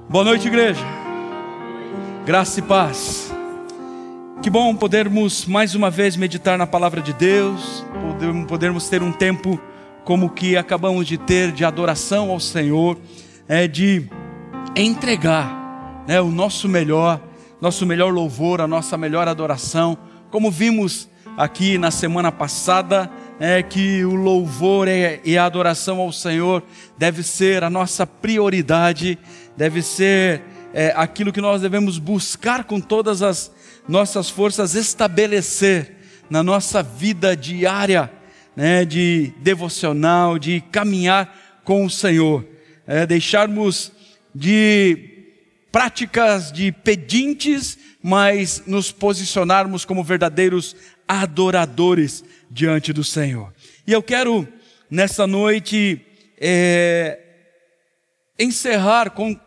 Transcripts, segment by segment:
Boa noite, igreja. Graça e paz. Que bom podermos mais uma vez meditar na palavra de Deus, podermos ter um tempo como que acabamos de ter, de adoração ao Senhor, de entregar o nosso melhor louvor, a nossa melhor adoração. Como vimos aqui na semana passada, que o louvor e a adoração ao Senhor deve ser a nossa prioridade, deve ser aquilo que nós devemos buscar com todas as nossas forças, estabelecer na nossa vida diária, de devocional, de caminhar com o Senhor, deixarmos de práticas de pedintes, mas nos posicionarmos como verdadeiros adoradores diante do Senhor. E eu quero nessa noite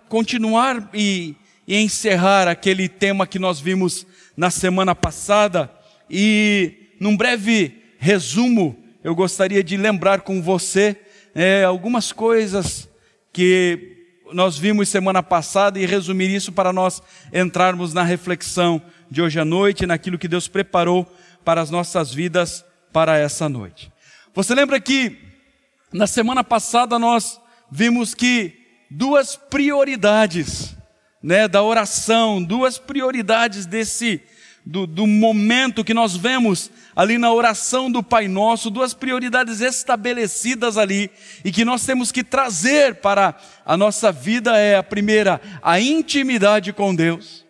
continuar e encerrar aquele tema que nós vimos na semana passada, e num breve resumo eu gostaria de lembrar com você algumas coisas que nós vimos semana passada e resumir isso para nós entrarmos na reflexão de hoje à noite, naquilo que Deus preparou para as nossas vidas para essa noite. Você lembra que na semana passada nós vimos que duas prioridades da oração, duas prioridades do momento que nós vemos ali na oração do Pai Nosso, duas prioridades estabelecidas ali e que nós temos que trazer para a nossa vida. A primeira, a intimidade com Deus,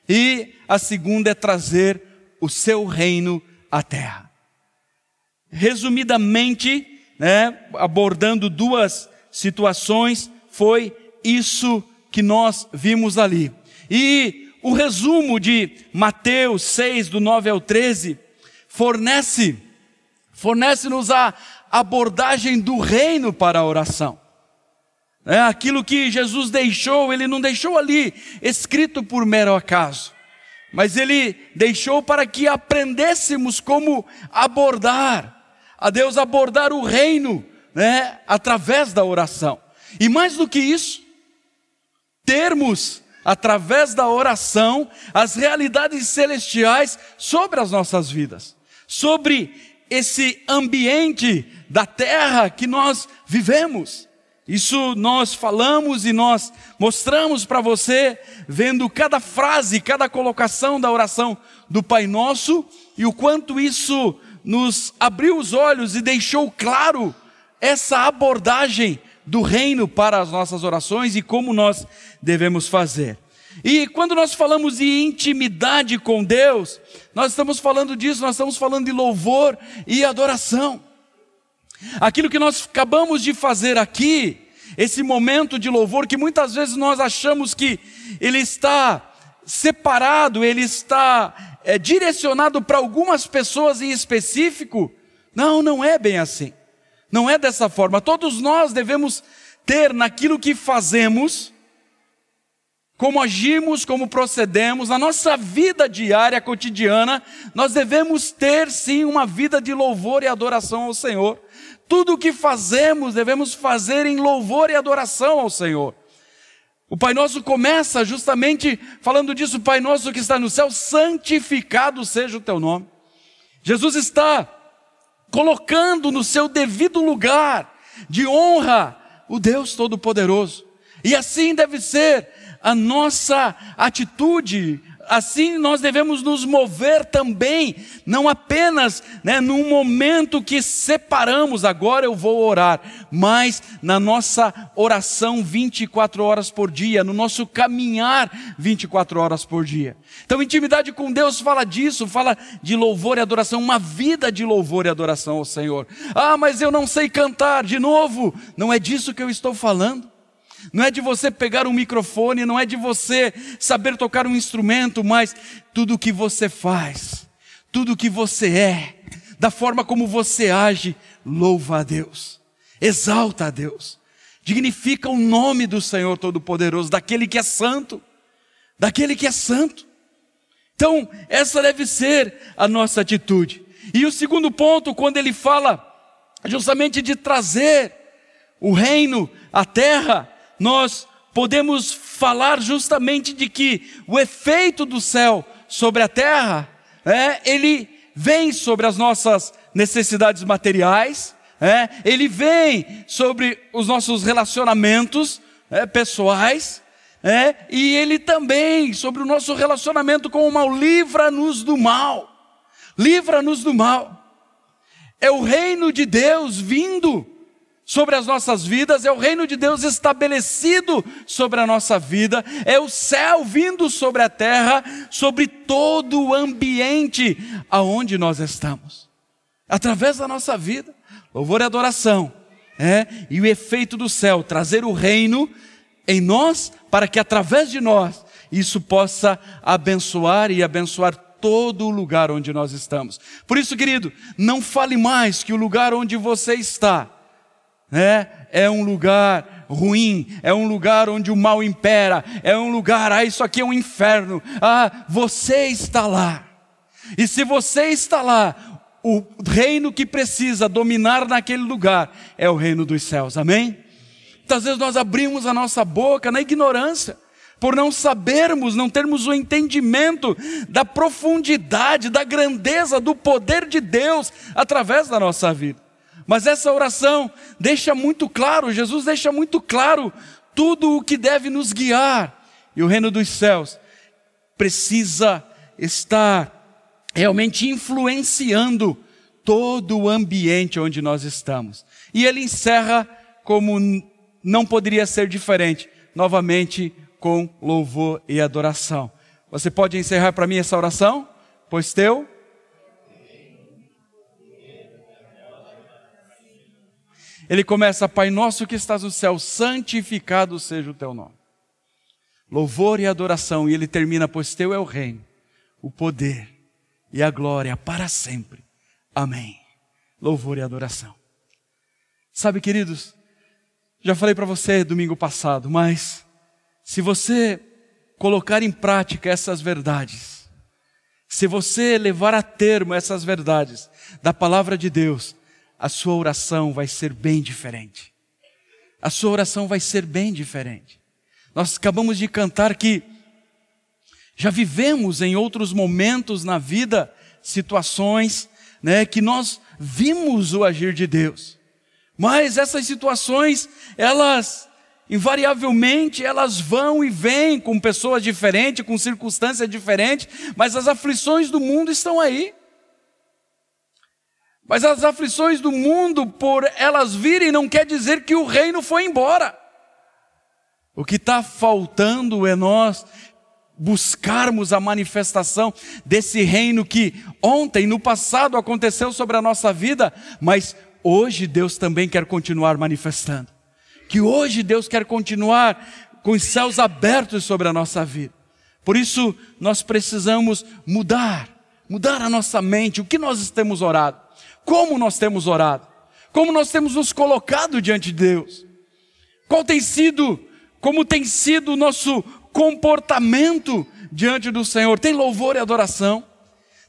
e a segunda é trazer o seu reino à terra. Resumidamente, abordando duas situações, foi isso que nós vimos ali. E o resumo de Mateus 6, do 9 ao 13, fornece-nos a abordagem do reino para a oração. Aquilo que Jesus deixou, Ele não deixou ali escrito por mero acaso, mas Ele deixou para que aprendêssemos como abordar a Deus, abordar o reino, através da oração. E mais do que isso, termos através da oração as realidades celestiais sobre as nossas vidas, sobre esse ambiente da terra que nós vivemos. Isso nós falamos e nós mostramos para você, vendo cada frase, cada colocação da oração do Pai Nosso, e o quanto isso nos abriu os olhos e deixou claro essa abordagem do reino para as nossas orações e como nós devemos fazer. E quando nós falamos de intimidade com Deus, nós estamos falando disso, nós estamos falando de louvor e adoração. Aquilo que nós acabamos de fazer aqui, esse momento de louvor, que muitas vezes nós achamos que ele está separado, ele está direcionado para algumas pessoas em específico. Não é bem assim. Não é dessa forma. Todos nós devemos ter naquilo que fazemos, como agimos, como procedemos, na nossa vida diária, cotidiana, nós devemos ter sim uma vida de louvor e adoração ao Senhor. Tudo o que fazemos, devemos fazer em louvor e adoração ao Senhor. O Pai Nosso começa justamente falando disso: Pai Nosso que está no céu, santificado seja o teu nome. Jesus está colocando no seu devido lugar de honra o Deus Todo-Poderoso. E assim deve ser a nossa atitude, assim nós devemos nos mover também, não apenas num momento que separamos, agora eu vou orar, mas na nossa oração 24 horas por dia, no nosso caminhar 24 horas por dia. Então intimidade com Deus fala disso, fala de louvor e adoração, uma vida de louvor e adoração ao Senhor. Mas eu não sei cantar, de novo, não é disso que eu estou falando. Não é de você pegar um microfone, não é de você saber tocar um instrumento, mas tudo o que você faz, tudo o que você da forma como você age, louva a Deus, exalta a Deus, dignifica o nome do Senhor Todo-Poderoso, daquele que é santo, Então, essa deve ser a nossa atitude. E o segundo ponto, quando ele fala justamente de trazer o reino à terra, nós podemos falar justamente de que o efeito do céu sobre a terra, ele vem sobre as nossas necessidades materiais, ele vem sobre os nossos relacionamentos pessoais, e ele também sobre o nosso relacionamento com o mal. Livra-nos do mal, livra-nos do mal. É o reino de Deus vindo sobre as nossas vidas, é o reino de Deus estabelecido sobre a nossa vida, é o céu vindo sobre a terra, sobre todo o ambiente aonde nós estamos, através da nossa vida. Louvor e adoração, e o efeito do céu, trazer o reino em nós, para que através de nós, isso possa abençoar e abençoar todo o lugar onde nós estamos. Por isso, querido, não fale mais que o lugar onde você está é um lugar ruim, é um lugar onde o mal impera, é um lugar, isso aqui é um inferno. Você está lá, e se você está lá, o reino que precisa dominar naquele lugar é o reino dos céus, amém? Muitas vezes nós abrimos a nossa boca na ignorância, por não sabermos, não termos o entendimento da profundidade, da grandeza, do poder de Deus através da nossa vida. Mas essa oração deixa muito claro, Jesus deixa muito claro tudo o que deve nos guiar. E o reino dos céus precisa estar realmente influenciando todo o ambiente onde nós estamos. E ele encerra como não poderia ser diferente, novamente com louvor e adoração. Você pode encerrar para mim essa oração? Pois teu. Ele começa: Pai nosso que estás no céu, santificado seja o teu nome. Louvor e adoração. E ele termina: pois teu é o reino, o poder e a glória para sempre. Amém. Louvor e adoração. Sabe, queridos, já falei para você domingo passado, mas se você colocar em prática essas verdades, se você levar a termo essas verdades da palavra de Deus, a sua oração vai ser bem diferente. A sua oração vai ser bem diferente. Nós acabamos de cantar que já vivemos em outros momentos na vida situações, que nós vimos o agir de Deus. Mas essas situações, elas invariavelmente, elas vão e vêm com pessoas diferentes, com circunstâncias diferentes, mas as aflições do mundo estão aí. Mas as aflições do mundo, por elas virem, não quer dizer que o reino foi embora. O que está faltando é nós buscarmos a manifestação desse reino que ontem, no passado, aconteceu sobre a nossa vida, mas hoje Deus também quer continuar manifestando. Que hoje Deus quer continuar com os céus abertos sobre a nossa vida. Por isso, nós precisamos mudar a nossa mente. O que nós temos orado? Como nós temos orado? Como nós temos nos colocado diante de Deus? Como tem sido o nosso comportamento diante do Senhor? Tem louvor e adoração?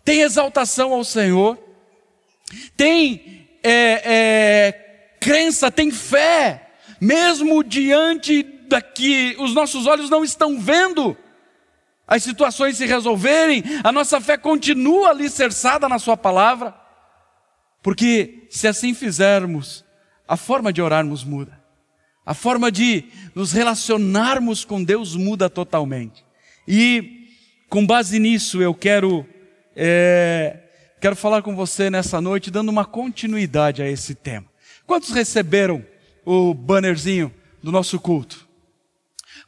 Tem exaltação ao Senhor? Tem crença, tem fé? Mesmo diante da que os nossos olhos não estão vendo as situações se resolverem, a nossa fé continua alicerçada na sua palavra. Porque se assim fizermos, a forma de orarmos muda. A forma de nos relacionarmos com Deus muda totalmente. E com base nisso eu quero falar com você nessa noite, dando uma continuidade a esse tema. Quantos receberam o bannerzinho do nosso culto?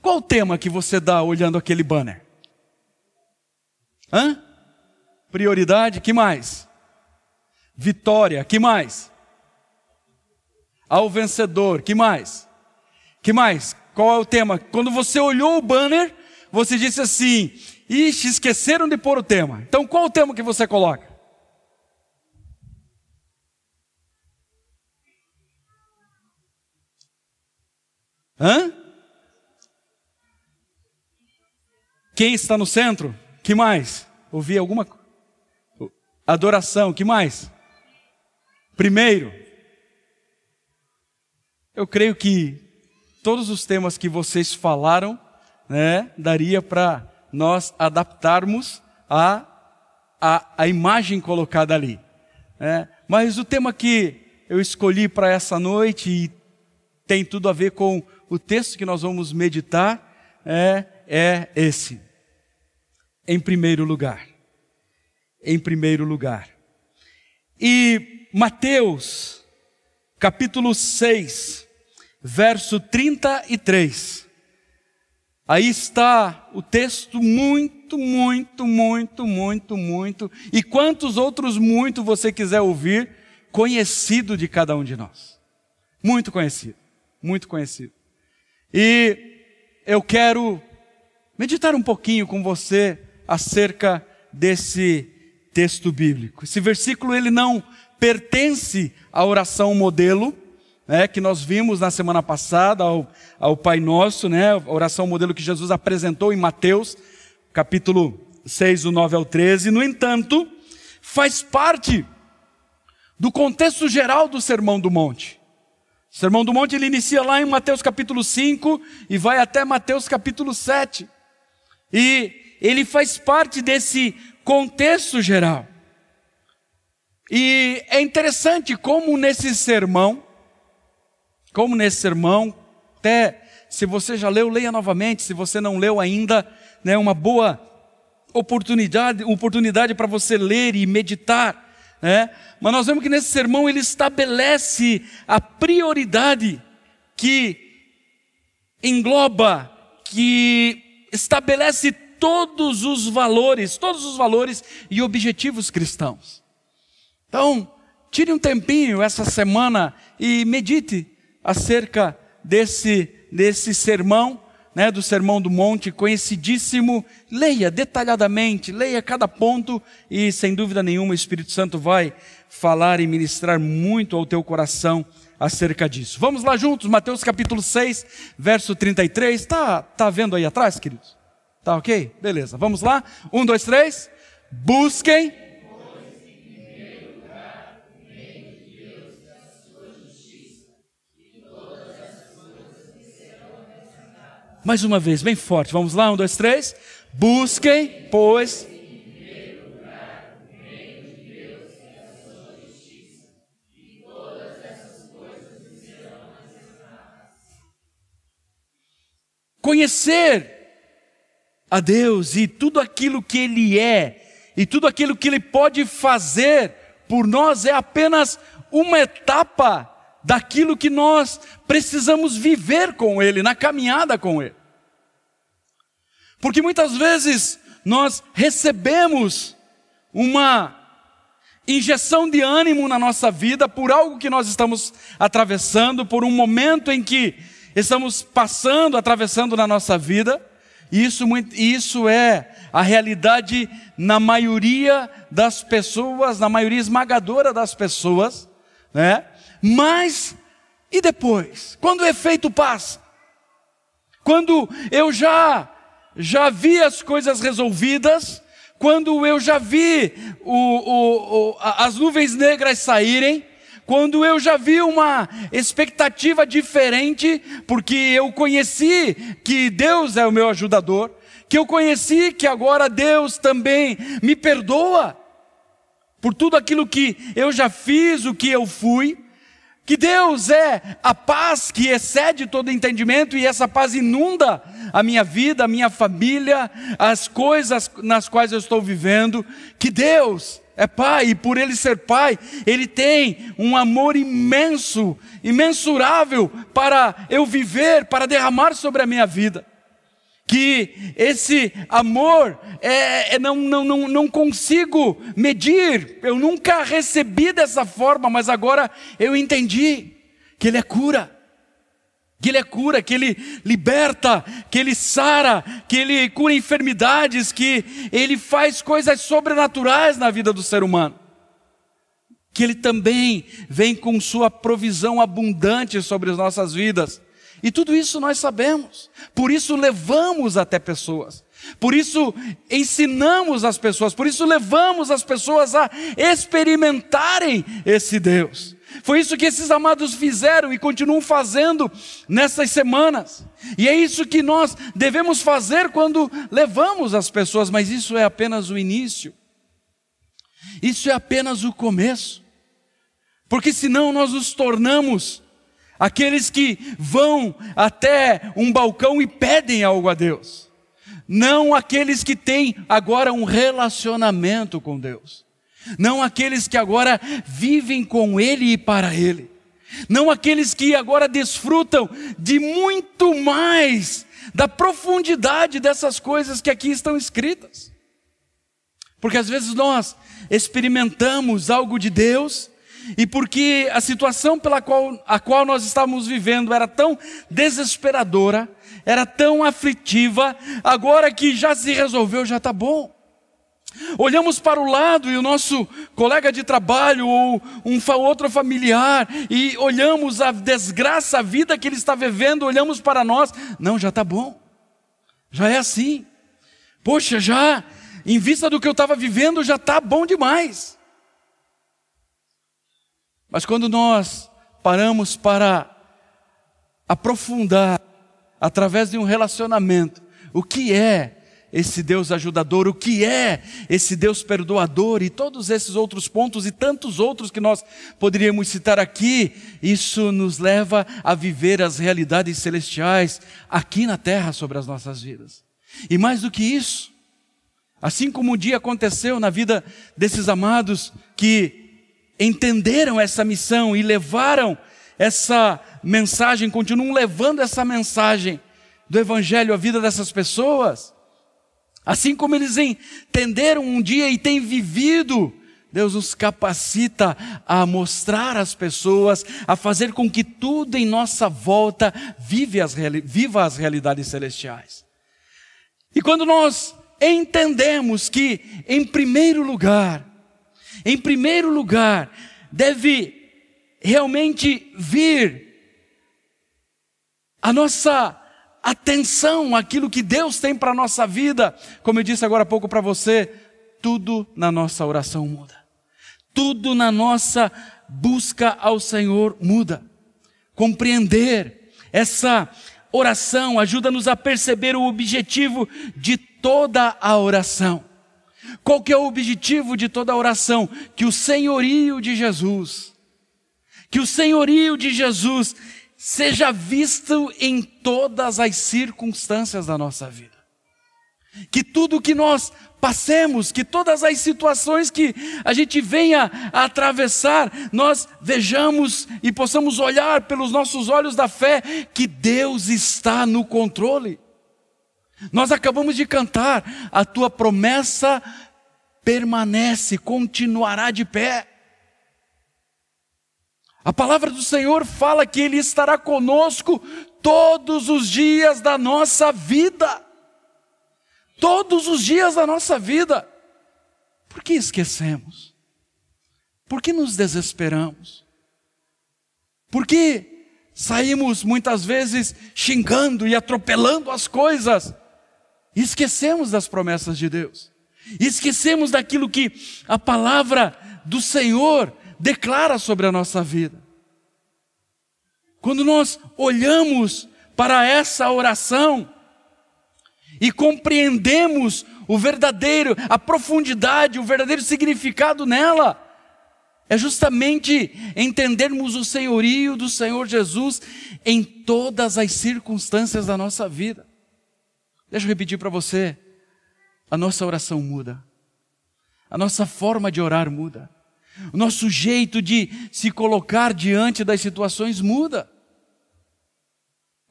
Qual o tema que você dá olhando aquele banner? Prioridade, que mais? Vitória, que mais? Ao vencedor, que mais? Que mais? Qual é o tema? Quando você olhou o banner, você disse assim: ixi, esqueceram de pôr o tema. Então qual o tema que você coloca? Quem está no centro? Que mais? Ouvi alguma coisa? Adoração, que mais? Primeiro. Eu creio que todos os temas que vocês falaram, né, daria para nós adaptarmos a imagem colocada ali. Mas o tema que eu escolhi para essa noite, e tem tudo a ver com o texto que nós vamos meditar, é esse. Em primeiro lugar. Em primeiro lugar. E Mateus, capítulo 6, verso 33. Aí está o texto muito. E quantos outros muito você quiser ouvir, conhecido de cada um de nós. Muito conhecido. Muito conhecido. E eu quero meditar um pouquinho com você acerca desse texto bíblico. Esse versículo ele não pertence à oração modelo, que nós vimos na semana passada, ao Pai Nosso, a oração modelo que Jesus apresentou em Mateus, capítulo 6, do 9 ao 13. No entanto, faz parte do contexto geral do Sermão do Monte. O Sermão do Monte ele inicia lá em Mateus capítulo 5 e vai até Mateus capítulo 7. E ele faz parte desse contexto geral. E é interessante como nesse sermão, até se você já leu, leia novamente. Se você não leu ainda, uma boa oportunidade para você ler e meditar. Mas nós vemos que nesse sermão ele estabelece a prioridade que engloba, que estabelece todos os valores e objetivos cristãos. Então, tire um tempinho essa semana e medite acerca desse sermão, do Sermão do Monte, conhecidíssimo. Leia detalhadamente, leia cada ponto e sem dúvida nenhuma o Espírito Santo vai falar e ministrar muito ao teu coração acerca disso. Vamos lá juntos, Mateus capítulo 6, verso 33. Tá vendo aí atrás, queridos? Tá ok? Beleza, vamos lá. 1, 2, 3. Busquem. Mais uma vez, bem forte. Vamos lá, 1, 2, 3. Busquem, pois. Conhecer a Deus e tudo aquilo que Ele é, e tudo aquilo que Ele pode fazer por nós é apenas uma etapa daquilo que nós precisamos viver com Ele, na caminhada com Ele. Porque muitas vezes nós recebemos uma injeção de ânimo na nossa vida por algo que nós estamos atravessando, por um momento em que estamos atravessando na nossa vida. E isso é a realidade na maioria das pessoas, na maioria esmagadora das pessoas, Mas, e depois? Quando o efeito passa? Quando eu já vi as coisas resolvidas, quando eu já vi as nuvens negras saírem, quando eu já vi uma expectativa diferente, porque eu conheci que Deus é o meu ajudador, que eu conheci que agora Deus também me perdoa por tudo aquilo que eu já fiz, o que eu fui, que Deus é a paz que excede todo entendimento, e essa paz inunda a minha vida, a minha família, as coisas nas quais eu estou vivendo, que Deus é Pai, e por Ele ser Pai, Ele tem um amor imenso, imensurável para eu viver, para derramar sobre a minha vida. Que esse amor não consigo medir, eu nunca recebi dessa forma, mas agora eu entendi que Ele é cura, que Ele liberta, que Ele sara, que Ele cura enfermidades, que Ele faz coisas sobrenaturais na vida do ser humano. Que Ele também vem com sua provisão abundante sobre as nossas vidas. E tudo isso nós sabemos, por isso levamos até pessoas, por isso ensinamos as pessoas, por isso levamos as pessoas a experimentarem esse Deus. Foi isso que esses amados fizeram e continuam fazendo nessas semanas. E é isso que nós devemos fazer quando levamos as pessoas, mas isso é apenas o início. Isso é apenas o começo. Porque senão nós nos tornamos aqueles que vão até um balcão e pedem algo a Deus. Não aqueles que têm agora um relacionamento com Deus. Não aqueles que agora vivem com Ele e para Ele. Não aqueles que agora desfrutam de muito mais da profundidade dessas coisas que aqui estão escritas. Porque às vezes nós experimentamos algo de Deus e porque a situação a qual nós estávamos vivendo era tão desesperadora, era tão aflitiva, agora que já se resolveu, já está bom. Olhamos para o lado e o nosso colega de trabalho ou outro familiar e olhamos a desgraça, a vida que ele está vivendo, olhamos para nós, não, já está bom, já é assim. Poxa, já, em vista do que eu estava vivendo, já está bom demais. Mas quando nós paramos para aprofundar, através de um relacionamento, o que é esse Deus ajudador, o que é esse Deus perdoador e todos esses outros pontos e tantos outros que nós poderíamos citar aqui, isso nos leva a viver as realidades celestiais aqui na terra sobre as nossas vidas. E mais do que isso, assim como um dia aconteceu na vida desses amados que entenderam essa missão e levaram essa mensagem, continuam levando essa mensagem do Evangelho à vida dessas pessoas, assim como eles entenderam um dia e têm vivido, Deus nos capacita a mostrar às pessoas, a fazer com que tudo em nossa volta viva as realidades celestiais. E quando nós entendemos que, em primeiro lugar, deve realmente vir a nossa atenção àquilo que Deus tem para a nossa vida, como eu disse agora há pouco para você, tudo na nossa oração muda. Tudo na nossa busca ao Senhor muda. Compreender essa oração ajuda-nos a perceber o objetivo de toda a oração. Qual que é o objetivo de toda a oração? Que o senhorio de Jesus seja visto em todas as circunstâncias da nossa vida. Que tudo que nós passemos, que todas as situações que a gente venha a atravessar, nós vejamos e possamos olhar pelos nossos olhos da fé que Deus está no controle. Nós acabamos de cantar, a tua promessa permanece, continuará de pé. A palavra do Senhor fala que Ele estará conosco todos os dias da nossa vida. Todos os dias da nossa vida. Por que esquecemos? Por que nos desesperamos? Por que saímos muitas vezes xingando e atropelando as coisas? E esquecemos das promessas de Deus. E esquecemos daquilo que a palavra do Senhor declara sobre a nossa vida. Quando nós olhamos para essa oração e compreendemos a profundidade, o verdadeiro significado nela, é justamente entendermos o senhorio do Senhor Jesus em todas as circunstâncias da nossa vida. Deixa eu repetir para você, a nossa oração muda, a nossa forma de orar muda. O nosso jeito de se colocar diante das situações muda.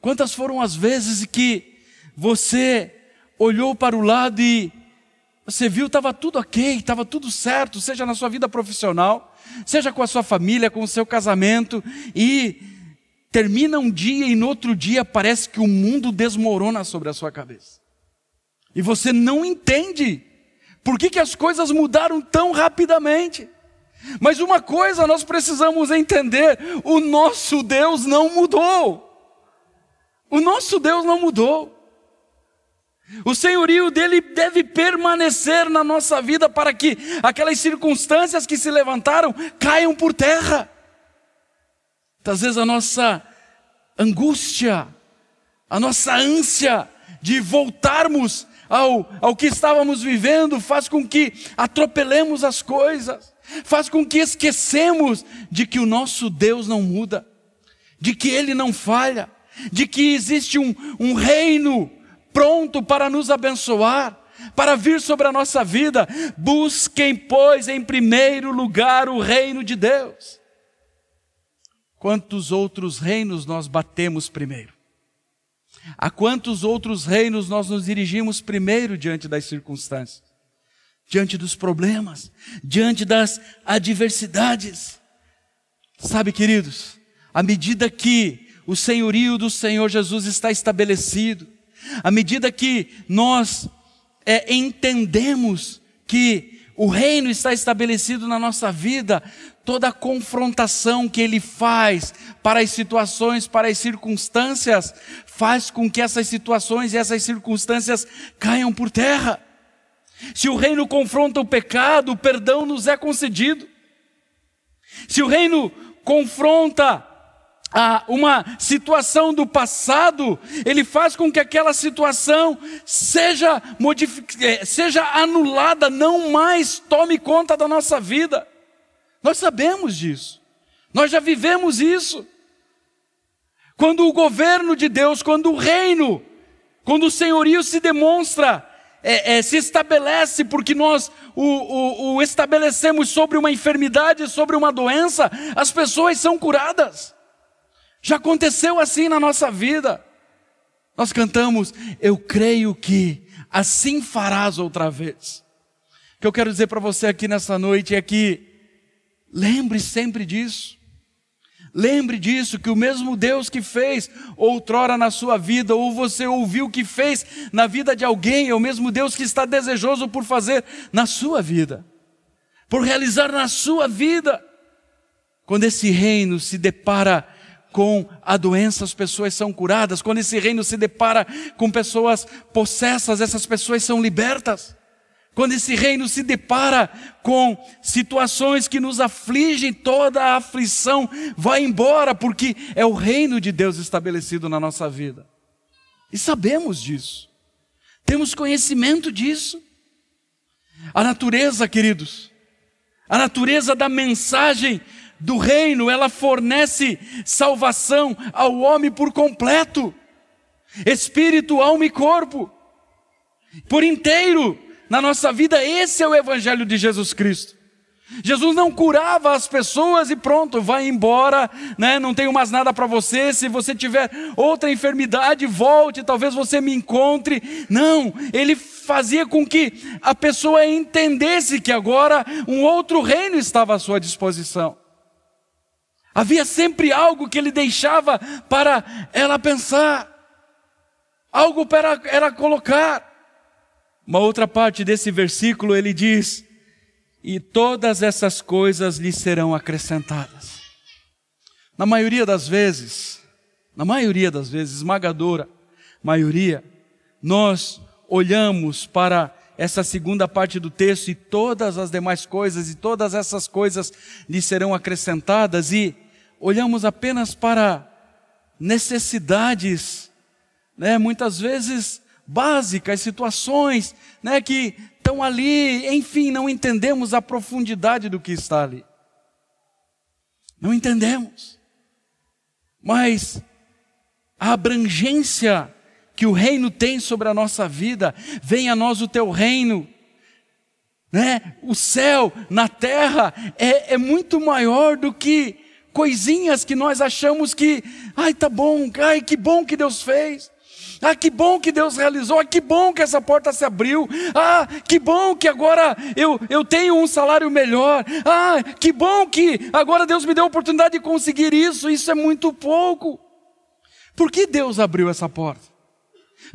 Quantas foram as vezes que você olhou para o lado e você viu, estava tudo ok, estava tudo certo, seja na sua vida profissional, seja com a sua família, com o seu casamento, e termina um dia e no outro dia parece que o mundo desmorona sobre a sua cabeça. E você não entende por que as coisas mudaram tão rapidamente. Mas uma coisa nós precisamos entender, o nosso Deus não mudou. O nosso Deus não mudou. O senhorio dele deve permanecer na nossa vida para que aquelas circunstâncias que se levantaram caiam por terra. Muitas vezes a nossa angústia, a nossa ânsia de voltarmos ao que estávamos vivendo faz com que atropelemos as coisas, faz com que esquecemos de que o nosso Deus não muda, de que Ele não falha, de que existe um reino pronto para nos abençoar, para vir sobre a nossa vida. Busquem, pois, em primeiro lugar o reino de Deus. Quantos outros reinos nós batemos primeiro? A quantos outros reinos nós nos dirigimos primeiro diante das circunstâncias, diante dos problemas, diante das adversidades? Sabe, queridos, à medida que o senhorio do Senhor Jesus está estabelecido, à medida que nós entendemos que o reino está estabelecido na nossa vida, toda a confrontação que Ele faz para as situações, para as circunstâncias, faz com que essas situações e essas circunstâncias caiam por terra. Se o reino confronta o pecado, o perdão nos é concedido. Se o reino confronta uma situação do passado, Ele faz com que aquela situação seja anulada, não mais tome conta da nossa vida. Nós sabemos disso, nós já vivemos isso. Quando o governo de Deus, quando o reino, quando o senhorio se demonstra, se estabelece, porque nós o estabelecemos sobre uma enfermidade, sobre uma doença, as pessoas são curadas. Já aconteceu assim na nossa vida. Nós cantamos, eu creio que assim farás outra vez. O que eu quero dizer para você aqui nessa noite é que lembre sempre disso. Lembre disso, que o mesmo Deus que fez outrora na sua vida, ou você ouviu que fez na vida de alguém, é o mesmo Deus que está desejoso por fazer na sua vida, por realizar na sua vida. Quando esse reino se depara com a doença, as pessoas são curadas. Quando esse reino se depara com pessoas possessas, essas pessoas são libertas. Quando esse reino se depara com situações que nos afligem, toda a aflição vai embora, porque é o reino de Deus estabelecido na nossa vida. E sabemos disso. Temos conhecimento disso. A natureza, queridos, a natureza da mensagem do reino, ela fornece salvação ao homem por completo, espírito, alma e corpo, por inteiro na nossa vida. Esse é o evangelho de Jesus Cristo. Jesus não curava as pessoas e pronto, vai embora, né? Não tenho mais nada para você, se você tiver outra enfermidade, volte, talvez você me encontre. Não, Ele fazia com que a pessoa entendesse que agora um outro reino estava à sua disposição. Havia sempre algo que Ele deixava para ela pensar, algo para ela colocar. Uma outra parte desse versículo ele diz, e todas essas coisas lhe serão acrescentadas. Na maioria das vezes, esmagadora maioria, nós olhamos para essa segunda parte do texto, e todas as demais coisas, e todas essas coisas lhe serão acrescentadas, e olhamos apenas para necessidades, né, muitas vezes básicas, situações, né, que estão ali, enfim, não entendemos a profundidade do que está ali. Não entendemos. Mas a abrangência que o reino tem sobre a nossa vida, venha a nós o teu reino, né? O céu na terra é muito maior do que coisinhas que nós achamos que, ai, tá bom, ai, que bom que Deus fez, ah, que bom que Deus realizou, ah, que bom que essa porta se abriu, ah, que bom que agora eu tenho um salário melhor, ah, que bom que agora Deus me deu a oportunidade de conseguir isso. Isso é muito pouco. Por que Deus abriu essa porta?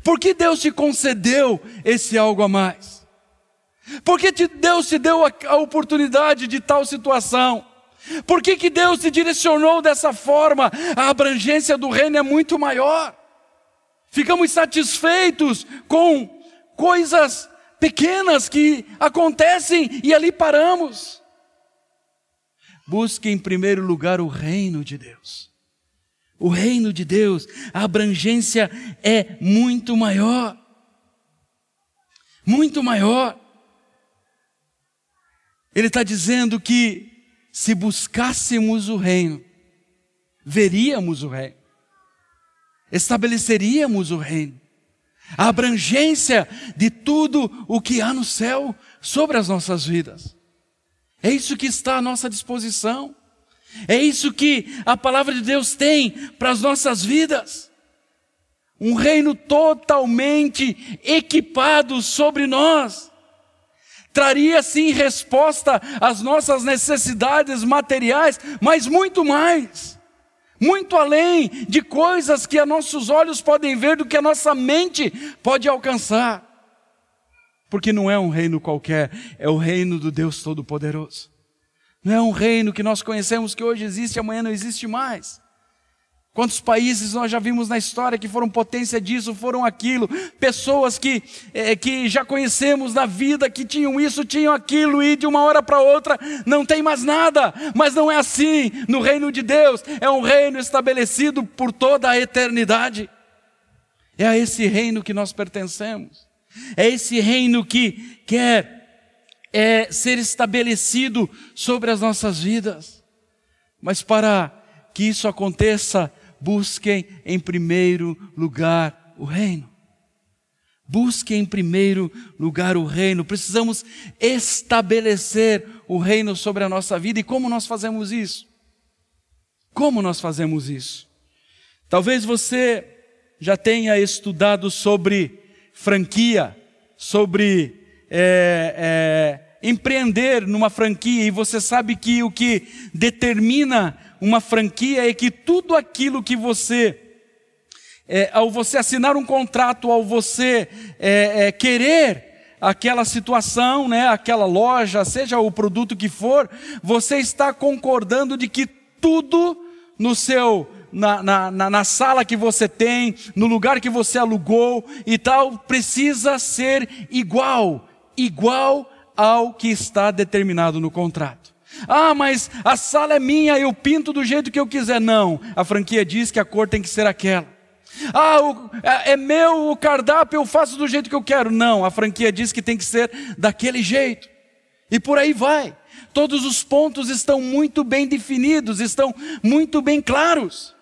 Por que Deus te concedeu esse algo a mais? Por que Deus te deu a oportunidade de tal situação? Por que Deus te direcionou dessa forma? A abrangência do reino é muito maior. Ficamos satisfeitos com coisas pequenas que acontecem e ali paramos. Busque em primeiro lugar o reino de Deus. O reino de Deus, a abrangência é muito maior. Muito maior. Ele está dizendo que se buscássemos o reino, veríamos o reino, estabeleceríamos o reino, a abrangência de tudo o que há no céu sobre as nossas vidas. É isso que está à nossa disposição. É isso que a palavra de Deus tem para as nossas vidas. Um reino totalmente equipado sobre nós. Traria sim resposta às nossas necessidades materiais, mas muito mais. Muito além de coisas que a nossos olhos podem ver, do que a nossa mente pode alcançar. Porque não é um reino qualquer, é o reino do Deus Todo-Poderoso. Não é um reino que nós conhecemos que hoje existe e amanhã não existe mais. Quantos países nós já vimos na história que foram potência disso, foram aquilo. Pessoas que já conhecemos na vida, que tinham isso, tinham aquilo, e de uma hora para outra não tem mais nada. Mas não é assim no reino de Deus. É um reino estabelecido por toda a eternidade. É a esse reino que nós pertencemos. É esse reino que quer ser estabelecido sobre as nossas vidas. Mas para que isso aconteça, busquem em primeiro lugar o reino. Busquem em primeiro lugar o reino. Precisamos estabelecer o reino sobre a nossa vida. E como nós fazemos isso? Como nós fazemos isso? Talvez você já tenha estudado sobre franquia, sobre empreender numa franquia, e você sabe que o que determina uma franquia é que tudo aquilo que você, ao você assinar um contrato, ao você querer aquela situação, né, aquela loja, seja o produto que for, você está concordando de que tudo no seu, na sala que você tem, no lugar que você alugou e tal, precisa ser igual ao que está determinado no contrato. Ah, mas a sala é minha, eu pinto do jeito que eu quiser. Não, a franquia diz que a cor tem que ser aquela. Ah, é meu o cardápio, eu faço do jeito que eu quero. Não, a franquia diz que tem que ser daquele jeito. E por aí vai. Todos os pontos estão muito bem definidos, estão muito bem claros.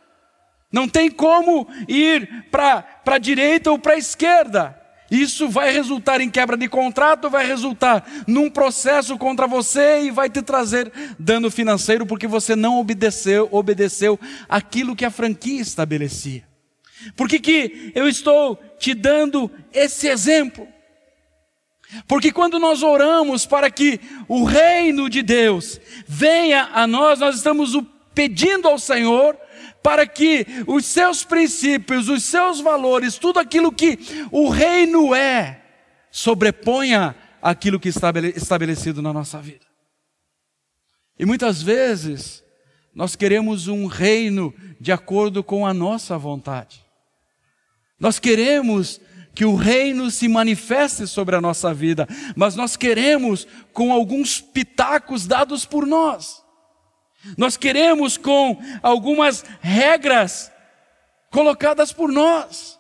Não tem como ir para a direita ou para a esquerda. Isso vai resultar em quebra de contrato, vai resultar num processo contra você e vai te trazer dano financeiro porque você não obedeceu aquilo que a franquia estabelecia. Por que eu estou te dando esse exemplo? Porque quando nós oramos para que o reino de Deus venha a nós, nós estamos pedindo ao Senhor para que os seus princípios, os seus valores, tudo aquilo que o reino sobreponha aquilo que está estabelecido na nossa vida. E muitas vezes nós queremos um reino de acordo com a nossa vontade. Nós queremos que o reino se manifeste sobre a nossa vida, mas nós queremos com alguns pitacos dados por nós. Nós queremos com algumas regras colocadas por nós.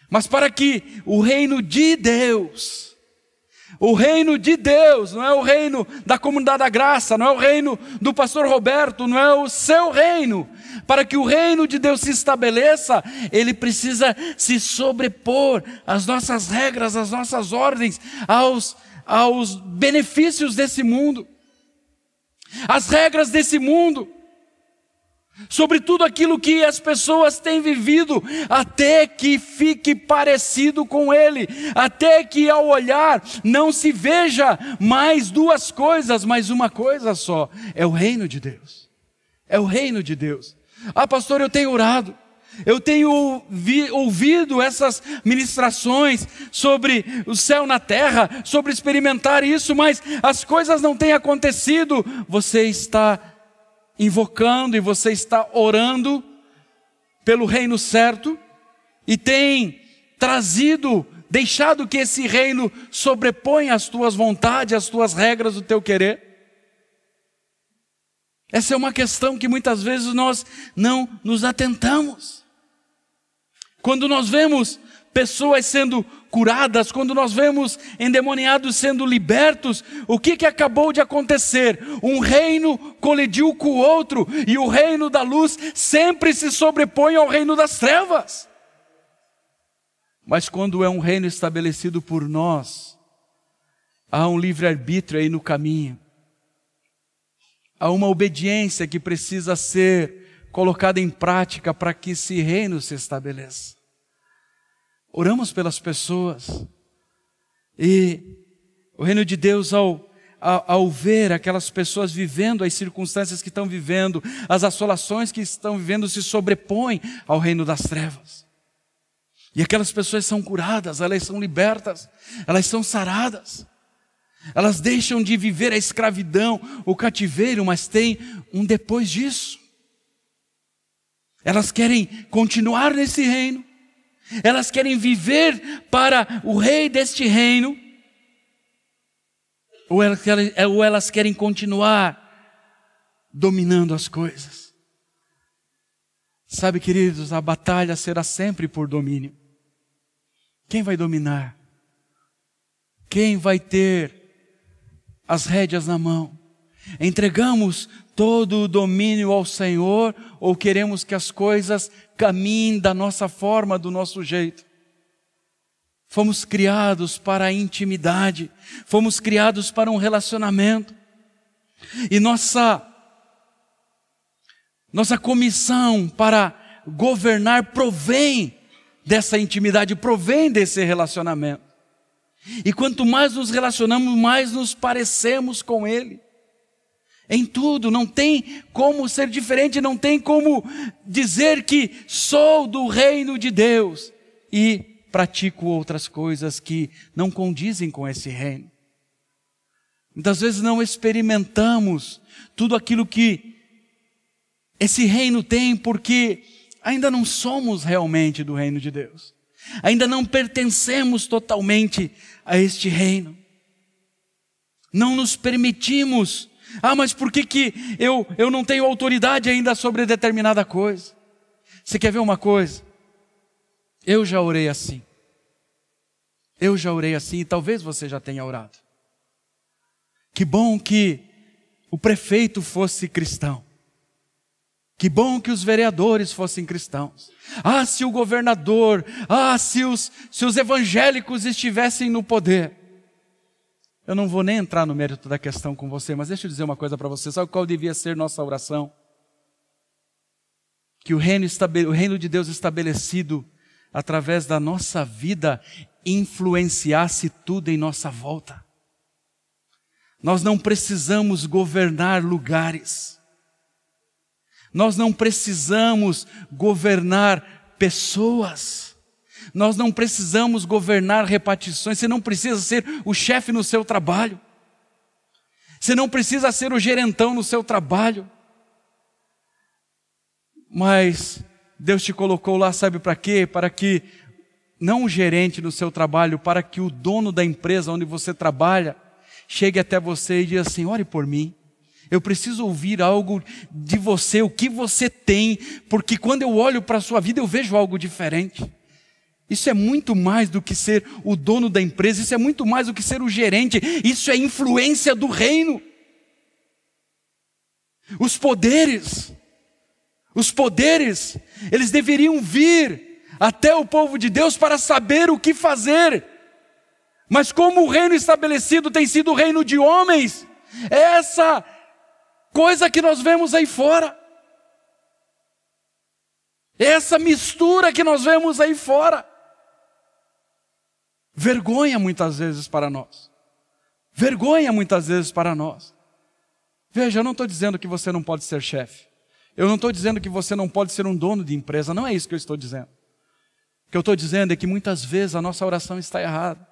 Mas para que o reino de Deus, não é o reino da Comunidade da Graça, não é o reino do pastor Roberto, não é o seu reino. Para que o reino de Deus se estabeleça, ele precisa se sobrepor às nossas regras, às nossas ordens, aos benefícios desse mundo. As regras desse mundo, sobre tudo aquilo que as pessoas têm vivido, até que fique parecido com ele, até que ao olhar não se veja mais duas coisas, mas uma coisa só, é o reino de Deus. É o reino de Deus. Ah, pastor, eu tenho orado, eu tenho ouvido essas ministrações sobre o céu na terra, sobre experimentar isso, mas as coisas não têm acontecido. Você está invocando e você está orando pelo reino certo e tem deixado que esse reino sobreponha as tuas vontades, as tuas regras, o teu querer. Essa é uma questão que muitas vezes nós não nos atentamos. Quando nós vemos pessoas sendo curadas, quando nós vemos endemoniados sendo libertos, o que acabou de acontecer? Um reino colidiu com o outro, e o reino da luz sempre se sobrepõe ao reino das trevas. Mas quando é um reino estabelecido por nós, há um livre-arbítrio aí no caminho. Há uma obediência que precisa ser colocada em prática para que esse reino se estabeleça. Oramos pelas pessoas, e o reino de Deus, ao ver aquelas pessoas vivendo as circunstâncias que estão vivendo, as assolações que estão vivendo, se sobrepõe ao reino das trevas. E aquelas pessoas são curadas, elas são libertas, elas são saradas. Elas deixam de viver a escravidão, o cativeiro, mas tem um depois disso. Elas querem continuar nesse reino. Elas querem viver para o rei deste reino, ou elas querem continuar dominando as coisas. Sabe, queridos, a batalha será sempre por domínio. Quem vai dominar? Quem vai ter as rédeas na mão? Entregamos todo o domínio ao Senhor, ou queremos que as coisas caminhem da nossa forma, do nosso jeito? Fomos criados para a intimidade, fomos criados para um relacionamento, e nossa comissão para governar provém dessa intimidade, provém desse relacionamento. E quanto mais nos relacionamos, mais nos parecemos com Ele. Em tudo, não tem como ser diferente, não tem como dizer que sou do reino de Deus e pratico outras coisas que não condizem com esse reino. Muitas vezes não experimentamos tudo aquilo que esse reino tem, porque ainda não somos realmente do reino de Deus. Ainda não pertencemos totalmente a este reino. Não nos permitimos. Mas por que eu não tenho autoridade ainda sobre determinada coisa? Você quer ver uma coisa? Eu já orei assim. E talvez você já tenha orado. Que bom que o prefeito fosse cristão. Que bom que os vereadores fossem cristãos. Se o governador, se os evangélicos estivessem no poder. Eu não vou nem entrar no mérito da questão com você, mas deixa eu dizer uma coisa para você. Sabe qual devia ser nossa oração? Que o reino de Deus estabelecido através da nossa vida influenciasse tudo em nossa volta. Nós não precisamos governar lugares. Nós não precisamos governar pessoas. Nós não precisamos governar repartições. Você não precisa ser o chefe no seu trabalho. Você não precisa ser o gerentão no seu trabalho. Mas Deus te colocou lá, sabe para quê? Para que, não o gerente no seu trabalho, para que o dono da empresa onde você trabalha chegue até você e diga assim: ore por mim. Eu preciso ouvir algo de você, o que você tem, porque quando eu olho para a sua vida eu vejo algo diferente. Isso é muito mais do que ser o dono da empresa, isso é muito mais do que ser o gerente, isso é influência do reino. Os poderes, eles deveriam vir até o povo de Deus para saber o que fazer. Mas como o reino estabelecido tem sido o reino de homens, é essa coisa que nós vemos aí fora. É essa mistura que nós vemos aí fora. Vergonha muitas vezes para nós. Veja, eu não estou dizendo que você não pode ser chefe. Eu não estou dizendo que você não pode ser um dono de empresa. Não é isso que eu estou dizendo. O que eu estou dizendo é que muitas vezes a nossa oração está errada.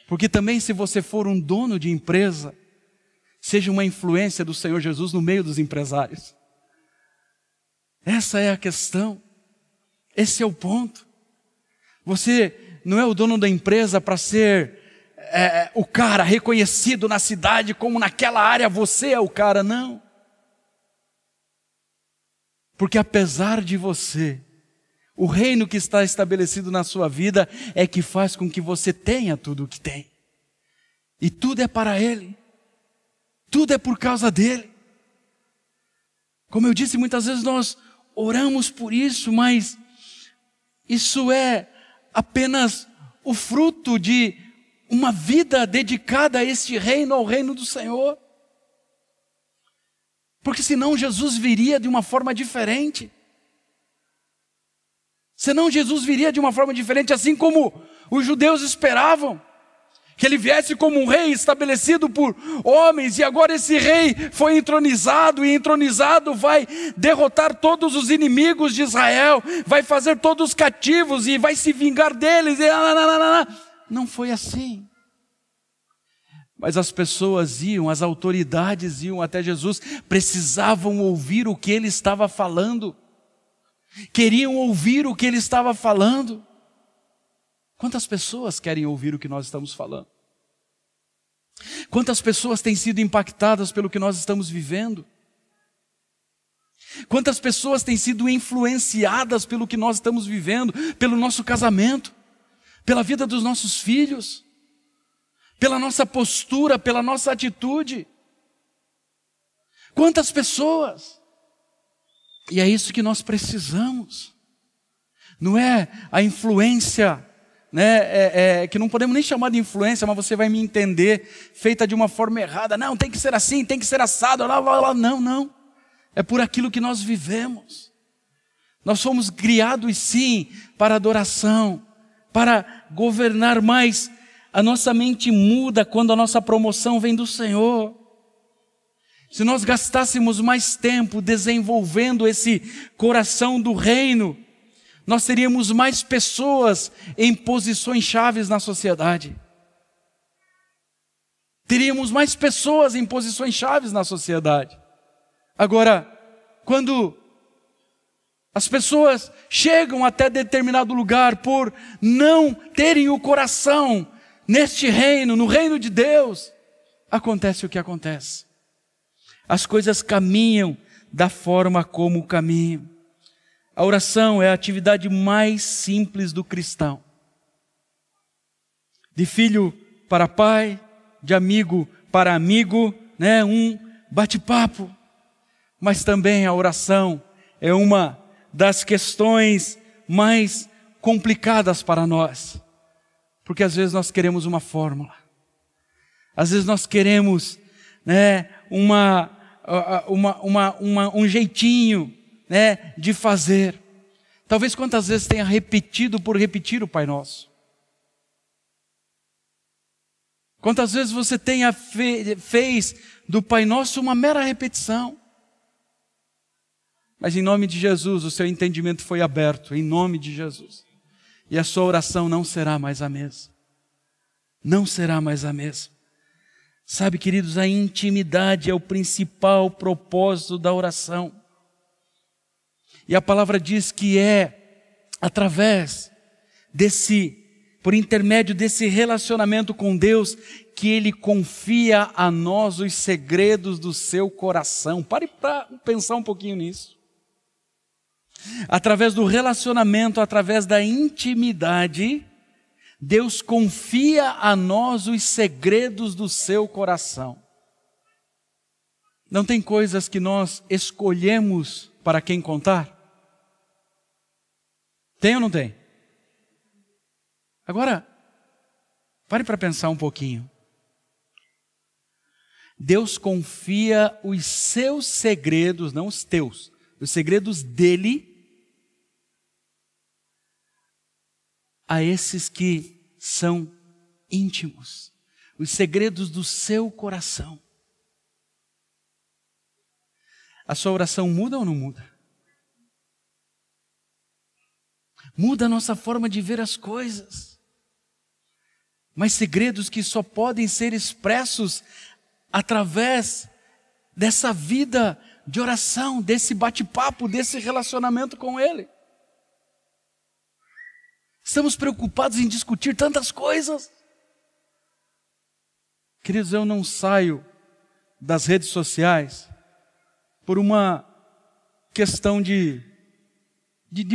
Porque também, se você for um dono de empresa, seja uma influência do Senhor Jesus no meio dos empresários. Essa é a questão. Esse é o ponto. Você não é o dono da empresa para ser o cara reconhecido na cidade como naquela área você é o cara, não. Porque apesar de você, o reino que está estabelecido na sua vida é que faz com que você tenha tudo o que tem. E tudo é para Ele. Tudo é por causa dEle. Como eu disse, muitas vezes nós oramos por isso, mas isso é apenas o fruto de uma vida dedicada a este reino, ao reino do Senhor. Porque senão Jesus viria de uma forma diferente. Senão Jesus viria de uma forma diferente, assim como os judeus esperavam. Que ele viesse como um rei estabelecido por homens, e agora esse rei foi entronizado, e entronizado vai derrotar todos os inimigos de Israel, vai fazer todos os cativos, e vai se vingar deles. Não foi assim. Mas as pessoas iam, as autoridades iam até Jesus, precisavam ouvir o que ele estava falando, queriam ouvir o que ele estava falando. Quantas pessoas querem ouvir o que nós estamos falando? Quantas pessoas têm sido impactadas pelo que nós estamos vivendo? Quantas pessoas têm sido influenciadas pelo que nós estamos vivendo, pelo nosso casamento, pela vida dos nossos filhos, pela nossa postura, pela nossa atitude? Quantas pessoas? E é isso que nós precisamos. Não é a influência, que não podemos nem chamar de influência, mas você vai me entender, feita de uma forma errada. Não, tem que ser assim, tem que ser assado. Não. É por aquilo que nós vivemos. Nós fomos criados sim para adoração, para governar, mas a nossa mente muda quando a nossa promoção vem do Senhor. Se nós gastássemos mais tempo desenvolvendo esse coração do reino, nós teríamos mais pessoas em posições chaves na sociedade. Teríamos mais pessoas em posições chaves na sociedade. Agora, quando as pessoas chegam até determinado lugar por não terem o coração neste reino, no reino de Deus, acontece o que acontece. As coisas caminham da forma como caminham. A oração é a atividade mais simples do cristão. De filho para pai, de amigo para amigo, um bate-papo. Mas também a oração é uma das questões mais complicadas para nós. Porque às vezes nós queremos uma fórmula. Às vezes nós queremos um jeitinho de fazer. Talvez quantas vezes tenha repetido por repetir o Pai Nosso. Quantas vezes você tenha fez do Pai Nosso uma mera repetição. Mas em nome de Jesus, o seu entendimento foi aberto, em nome de Jesus. E a sua oração não será mais a mesma. Não será mais a mesma. Sabe, queridos, a intimidade é o principal propósito da oração. E a palavra diz que é através por intermédio desse relacionamento com Deus, que Ele confia a nós os segredos do seu coração. Pare para pensar um pouquinho nisso. Através do relacionamento, através da intimidade, Deus confia a nós os segredos do seu coração. Não tem coisas que nós escolhemos para quem contar? Tem ou não tem? Agora, pare para pensar um pouquinho. Deus confia os seus segredos, não os teus, os segredos dele, a esses que são íntimos, os segredos do seu coração. A sua oração muda ou não muda? Muda a nossa forma de ver as coisas. Mas segredos que só podem ser expressos através dessa vida de oração, desse bate-papo, desse relacionamento com Ele. Estamos preocupados em discutir tantas coisas. Queridos, eu não saio das redes sociais por uma questão de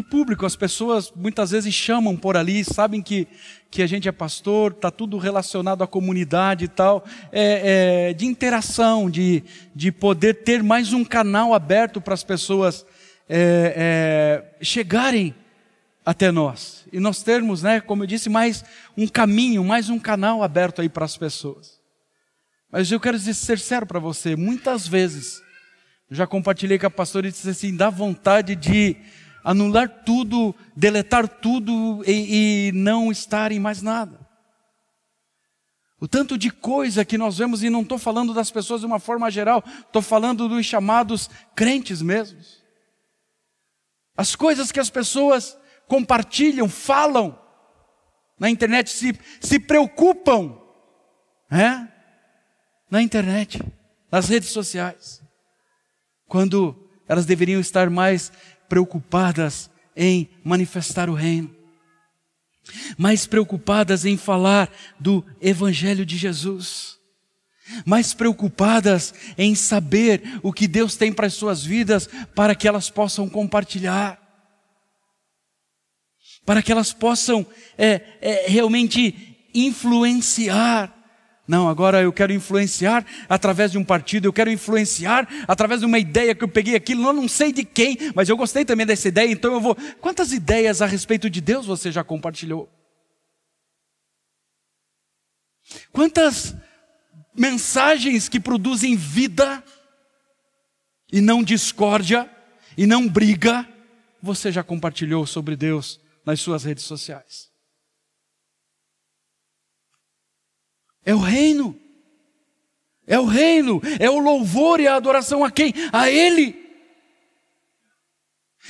público. As pessoas muitas vezes chamam por ali, sabem que a gente é pastor, está tudo relacionado à comunidade e tal, de interação, de poder ter mais um canal aberto para as pessoas chegarem até nós. E nós termos, como eu disse, mais um caminho, mais um canal aberto aí para as pessoas. Mas eu quero ser sincero para você, muitas vezes, eu já compartilhei com a pastora e disse assim, dá vontade de anular tudo, deletar tudo e não estar em mais nada. O tanto de coisa que nós vemos, e não estou falando das pessoas de uma forma geral, estou falando dos chamados crentes mesmos. As coisas que as pessoas compartilham, falam na internet, se preocupam, na internet, nas redes sociais, quando elas deveriam estar mais preocupadas em manifestar o reino, mais preocupadas em falar do Evangelho de Jesus, mais preocupadas em saber o que Deus tem para as suas vidas, para que elas possam compartilhar, para que elas possam realmente influenciar. Não, agora eu quero influenciar através de um partido, eu quero influenciar através de uma ideia que eu peguei aqui, eu não sei de quem, mas eu gostei também dessa ideia, então eu vou... Quantas ideias a respeito de Deus você já compartilhou? Quantas mensagens que produzem vida e não discórdia e não briga, você já compartilhou sobre Deus nas suas redes sociais? É o reino, é o louvor e a adoração a quem? A Ele.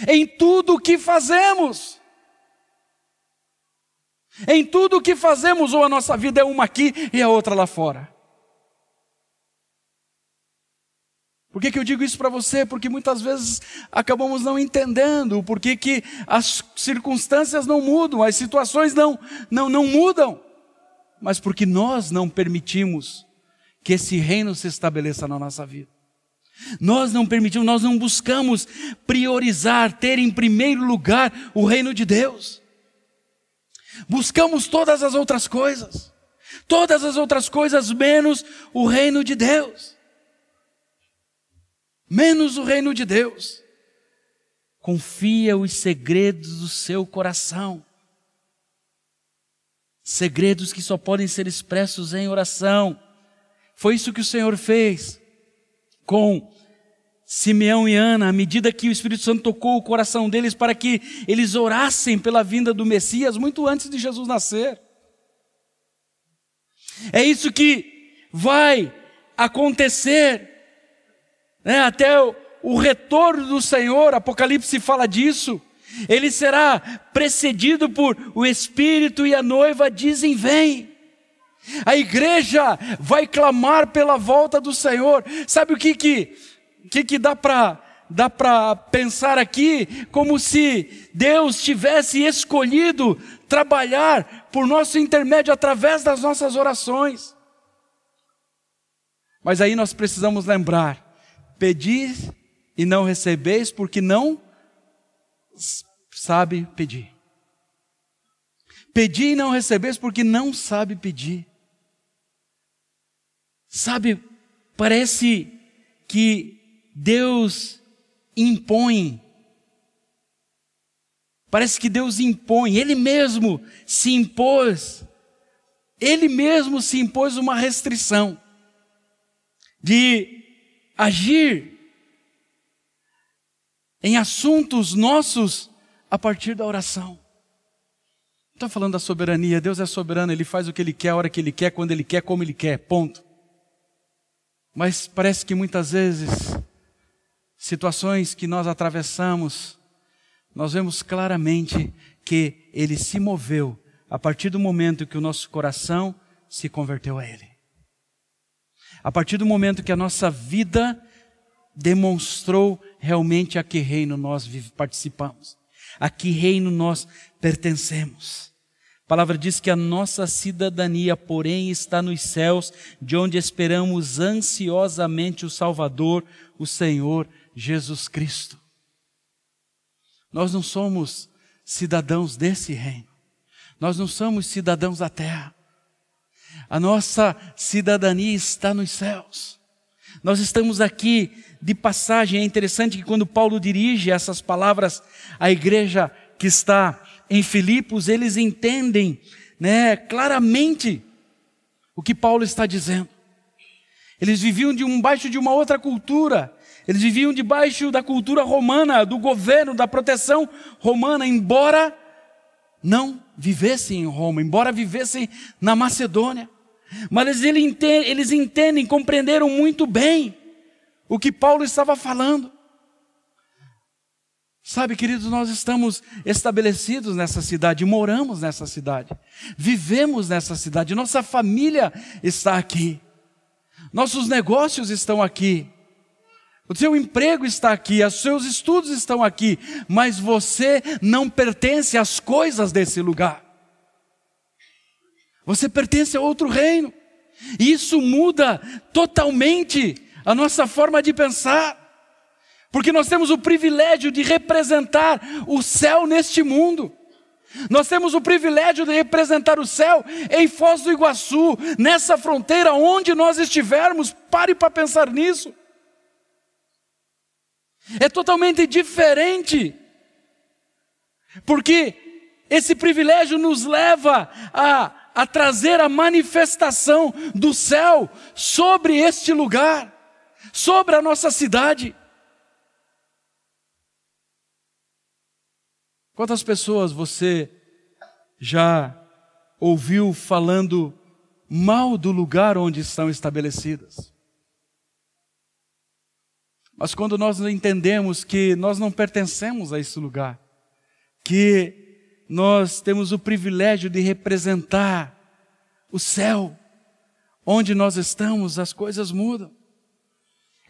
Em tudo o que fazemos. Em tudo o que fazemos, ou a nossa vida é uma aqui e a outra lá fora. Por que eu digo isso para você? Porque muitas vezes acabamos não entendendo porque que as circunstâncias não mudam, as situações não mudam. Mas porque nós não permitimos que esse reino se estabeleça na nossa vida. Nós não permitimos, nós não buscamos priorizar, ter em primeiro lugar o reino de Deus. Buscamos todas as outras coisas menos o reino de Deus. Menos o reino de Deus. Confia os segredos do seu coração. Segredos que só podem ser expressos em oração. Foi isso que o Senhor fez com Simeão e Ana, à medida que o Espírito Santo tocou o coração deles para que eles orassem pela vinda do Messias muito antes de Jesus nascer. É isso que vai acontecer, até o retorno do Senhor. Apocalipse fala disso. Ele será precedido por o Espírito e a noiva dizem vem. A igreja vai clamar pela volta do Senhor. Sabe o que dá para pensar aqui? Como se Deus tivesse escolhido trabalhar por nosso intermédio através das nossas orações. Mas aí nós precisamos lembrar: pedis e não recebeis porque não sabe pedir. Pedi e não recebeis porque não sabe pedir. Sabe, parece que Deus impõe. Parece que Deus impõe. Ele mesmo se impôs uma restrição de agir em assuntos nossos a partir da oração. Estou falando da soberania. Deus é soberano, Ele faz o que Ele quer, a hora que Ele quer, quando Ele quer, como Ele quer, ponto. Mas parece que muitas vezes, situações que nós atravessamos, nós vemos claramente que Ele se moveu a partir do momento que o nosso coração se converteu a Ele. A partir do momento que a nossa vida demonstrou realmente a que reino nós participamos, a que reino nós pertencemos. A palavra diz que a nossa cidadania, porém, está nos céus, de onde esperamos ansiosamente o Salvador, o Senhor Jesus Cristo. Nós não somos cidadãos desse reino. Nós não somos cidadãos da terra. A nossa cidadania está nos céus. Nós estamos aqui de passagem. É interessante que quando Paulo dirige essas palavras à igreja que está em Filipos, eles entendem, claramente o que Paulo está dizendo. Eles viviam debaixo de uma outra cultura. Eles viviam debaixo da cultura romana, do governo, da proteção romana, embora não vivessem em Roma, embora vivessem na Macedônia. Mas eles entendem, compreenderam muito bem o que Paulo estava falando. Sabe, queridos, nós estamos estabelecidos nessa cidade, moramos nessa cidade, vivemos nessa cidade, nossa família está aqui, nossos negócios estão aqui, o seu emprego está aqui, os seus estudos estão aqui, mas você não pertence às coisas desse lugar. Você pertence a outro reino. E isso muda totalmente a nossa forma de pensar. Porque nós temos o privilégio de representar o céu neste mundo. Nós temos o privilégio de representar o céu em Foz do Iguaçu, nessa fronteira, onde nós estivermos. Pare para pensar nisso. É totalmente diferente. Porque esse privilégio nos leva a trazer a manifestação do céu sobre este lugar, sobre a nossa cidade. Quantas pessoas você já ouviu falando mal do lugar onde estão estabelecidas? Mas quando nós entendemos que nós não pertencemos a esse lugar, que nós temos o privilégio de representar o céu, onde nós estamos, as coisas mudam.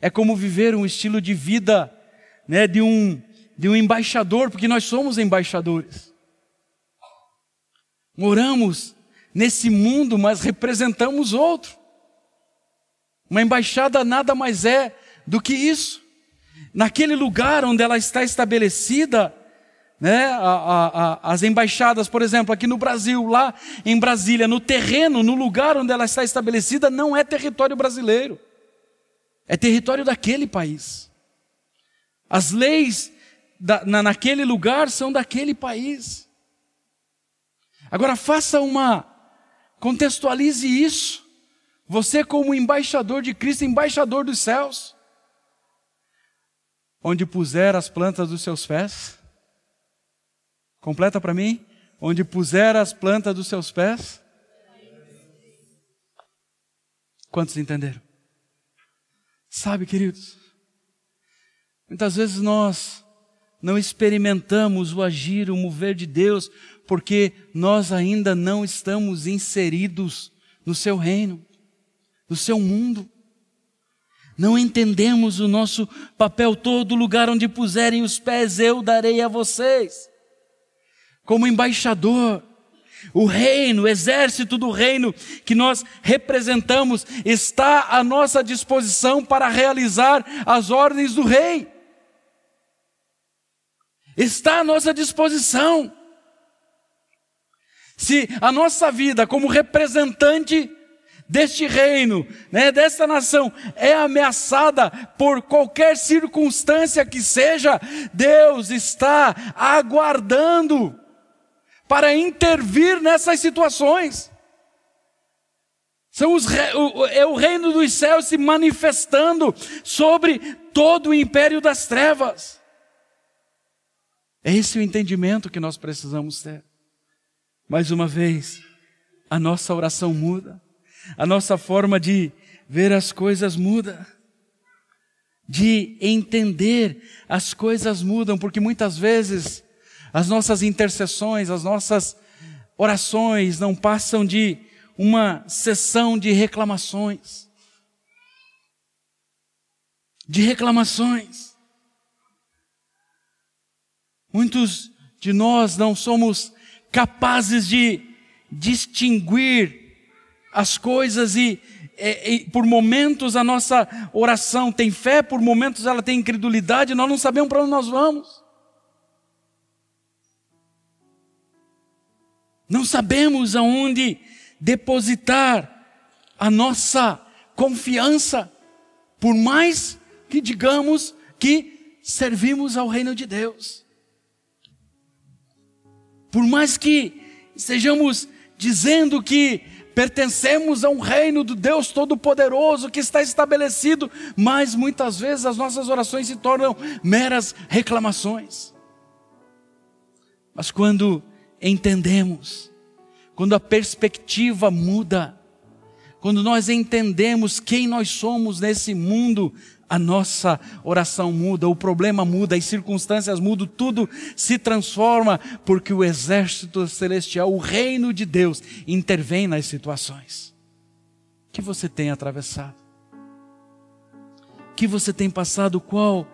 É como viver um estilo de vida, de um embaixador, porque nós somos embaixadores. Moramos nesse mundo, mas representamos outro. Uma embaixada nada mais é do que isso. Naquele lugar onde ela está estabelecida, as embaixadas, por exemplo, aqui no Brasil, lá em Brasília, no terreno, no lugar onde ela está estabelecida, não é território brasileiro, é território daquele país. As leis naquele lugar são daquele país. Agora contextualize isso, você como embaixador de Cristo, embaixador dos céus, onde puser as plantas dos seus pés. Completa para mim. Onde puser as plantas dos seus pés. Quantos entenderam? Sabe, queridos, muitas vezes nós não experimentamos o agir, o mover de Deus, porque nós ainda não estamos inseridos no seu reino, no seu mundo. Não entendemos o nosso papel. Todo lugar onde puserem os pés eu darei a vocês. Como embaixador, o reino, o exército do reino que nós representamos está à nossa disposição para realizar as ordens do rei. Está à nossa disposição. Se a nossa vida como representante deste reino, desta nação, é ameaçada por qualquer circunstância que seja, Deus está aguardando para intervir nessas situações. É o reino dos céus se manifestando sobre todo o império das trevas. É esse o entendimento que nós precisamos ter. Mais uma vez, a nossa oração muda. A nossa forma de ver as coisas muda. De entender as coisas mudam, porque muitas vezes as nossas intercessões, as nossas orações não passam de uma sessão de reclamações. De reclamações. Muitos de nós não somos capazes de distinguir as coisas e por momentos a nossa oração tem fé, por momentos ela tem incredulidade, nós não sabemos para onde nós vamos. Não sabemos aonde depositar a nossa confiança, por mais que digamos que servimos ao reino de Deus. Por mais que estejamos dizendo que pertencemos a um reino do Deus Todo-Poderoso que está estabelecido, mas muitas vezes as nossas orações se tornam meras reclamações. Mas quando entendemos, quando a perspectiva muda, quando nós entendemos quem nós somos nesse mundo, a nossa oração muda, o problema muda, as circunstâncias mudam, tudo se transforma, porque o exército celestial, o reino de Deus, intervém nas situações que você tem atravessado, que você tem passado. Qual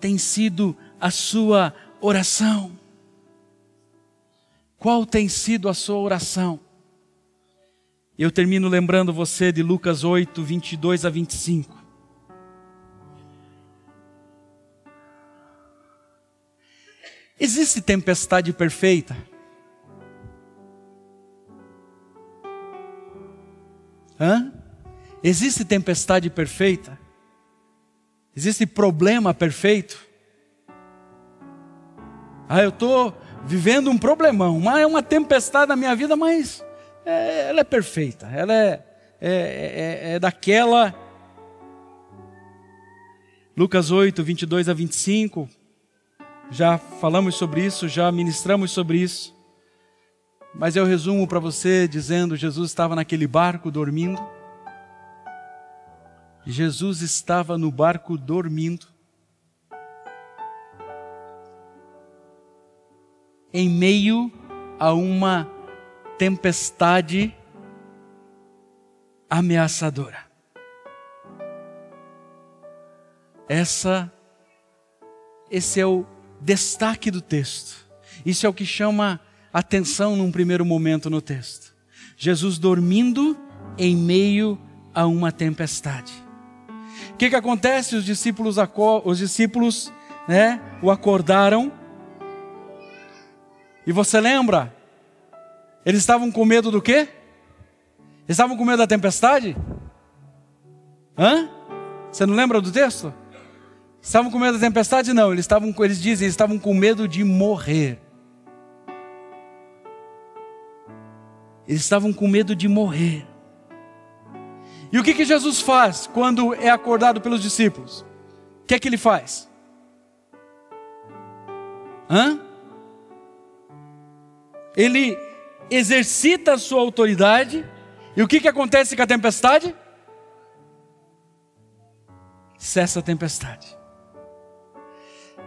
tem sido a sua oração? Qual tem sido a sua oração? Eu termino lembrando você de Lucas 8, 22 a 25. Existe tempestade perfeita? Existe tempestade perfeita? Existe problema perfeito? Eu estou vivendo um problemão, é uma tempestade na minha vida, mas ela é perfeita, ela é daquela. Lucas 8, 22 a 25, já falamos sobre isso, já ministramos sobre isso, mas eu resumo para você dizendo: Jesus estava naquele barco dormindo. Jesus estava no barco dormindo, em meio a uma tempestade ameaçadora. Esse é o destaque do texto. Isso é o que chama atenção num primeiro momento no texto. Jesus dormindo em meio a uma tempestade. O que acontece? Os discípulos o acordaram. E você lembra? Eles estavam com medo do quê? Eles estavam com medo da tempestade? Você não lembra do texto? Estavam com medo da tempestade? Não, eles estavam com medo de morrer. Eles estavam com medo de morrer. E o que Jesus faz quando é acordado pelos discípulos? O que é que ele faz? Ele exercita a sua autoridade. E o que acontece com a tempestade? Cessa a tempestade.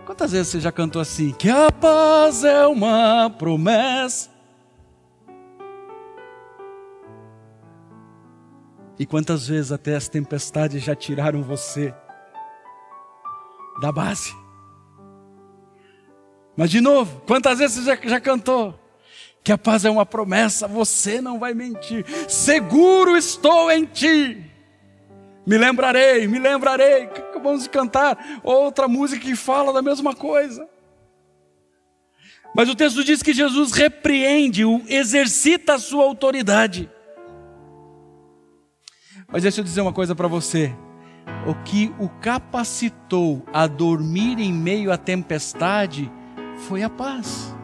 Quantas vezes você já cantou assim? Que a paz é uma promessa. E quantas vezes até as tempestades já tiraram você da base? Mas de novo, quantas vezes você já cantou? Que a paz é uma promessa, você não vai mentir. Seguro estou em ti. Me lembrarei. Acabamos de cantar outra música que fala da mesma coisa. Mas o texto diz que Jesus repreende, exercita a sua autoridade. Mas deixa eu dizer uma coisa para você. O que o capacitou a dormir em meio à tempestade foi a paz.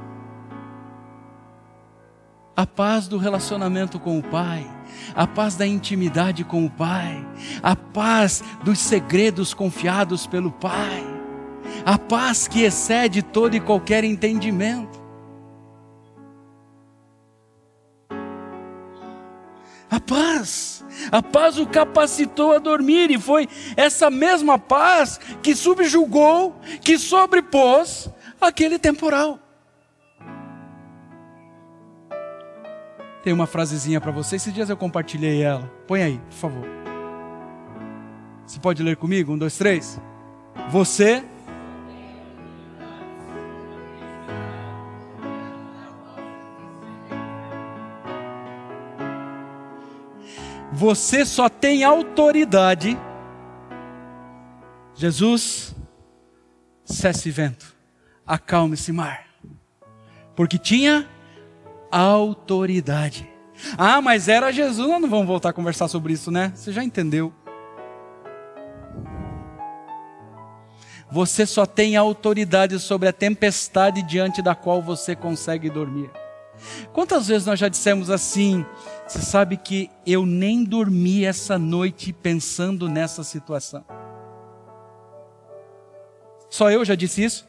A paz do relacionamento com o Pai, a paz da intimidade com o Pai, a paz dos segredos confiados pelo Pai, a paz que excede todo e qualquer entendimento. A paz o capacitou a dormir, e foi essa mesma paz que subjugou, que sobrepôs aquele temporal. Tem uma frasezinha para você, esses dias eu compartilhei ela. Põe aí, por favor. Você pode ler comigo? 1, 2, 3. Você Você só tem autoridade. Jesus, cesse vento, acalme-se mar. Porque tinha autoridade. Ah, mas era Jesus. Nós não vamos voltar a conversar sobre isso, né? Você já entendeu. Você só tem autoridade sobre a tempestade diante da qual você consegue dormir. Quantas vezes nós já dissemos assim: você sabe que eu nem dormi essa noite pensando nessa situação? Só eu já disse isso?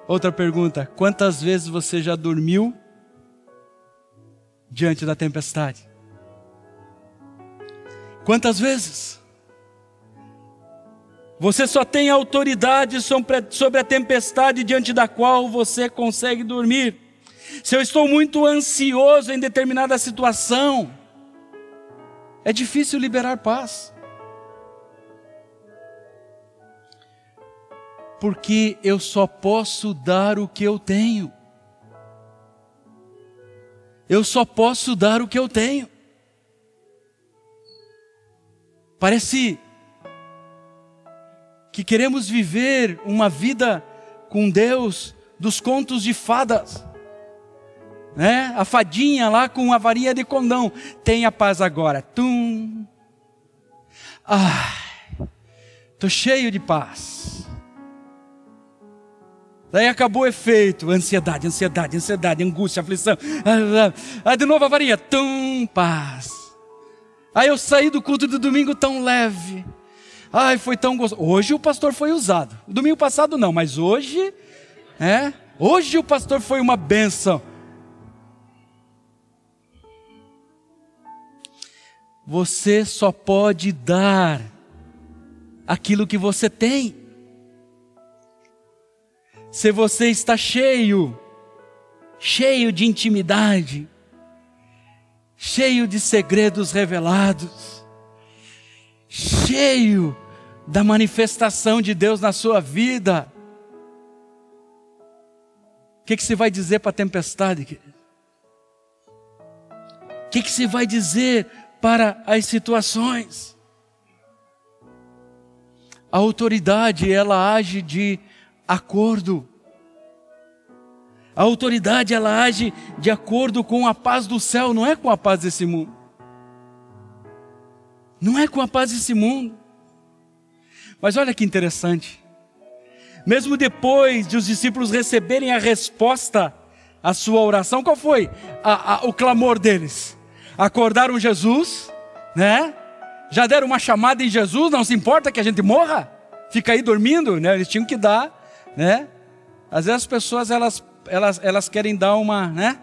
Outra pergunta: quantas vezes você já dormiu diante da tempestade? Quantas vezes? Você só tem autoridade sobre a tempestade diante da qual você consegue dormir. Se eu estou muito ansioso em determinada situação, é difícil liberar paz. Porque eu só posso dar o que eu tenho. Eu só posso dar o que eu tenho. Parece que queremos viver uma vida com Deus dos contos de fadas, né? A fadinha lá com a varinha de condão. Tenha paz agora. Tum. Tô cheio de paz. Daí acabou o efeito. Ansiedade, angústia, aflição. De novo a varinha. Tum, paz. Aí eu saí do culto do domingo tão leve. Ai, foi tão gostoso. Hoje o pastor foi usado. Domingo passado não, mas hoje, hoje o pastor foi uma bênção. Você só pode dar aquilo que você tem. Se você está cheio de intimidade, cheio de segredos revelados, cheio da manifestação de Deus na sua vida, o que você vai dizer para a tempestade? O que você vai dizer para as situações? A autoridade, ela age de acordo. A autoridade, ela age de acordo com a paz do céu, não é com a paz desse mundo. Não é com a paz desse mundo. Mas olha que interessante. Mesmo depois de os discípulos receberem a resposta à sua oração, qual foi o clamor deles? Acordaram Jesus, né? Já deram uma chamada em Jesus, não se importa que a gente morra? Fica aí dormindo, né? Eles tinham que dar, né? Às vezes as pessoas, elas querem dar uma, né?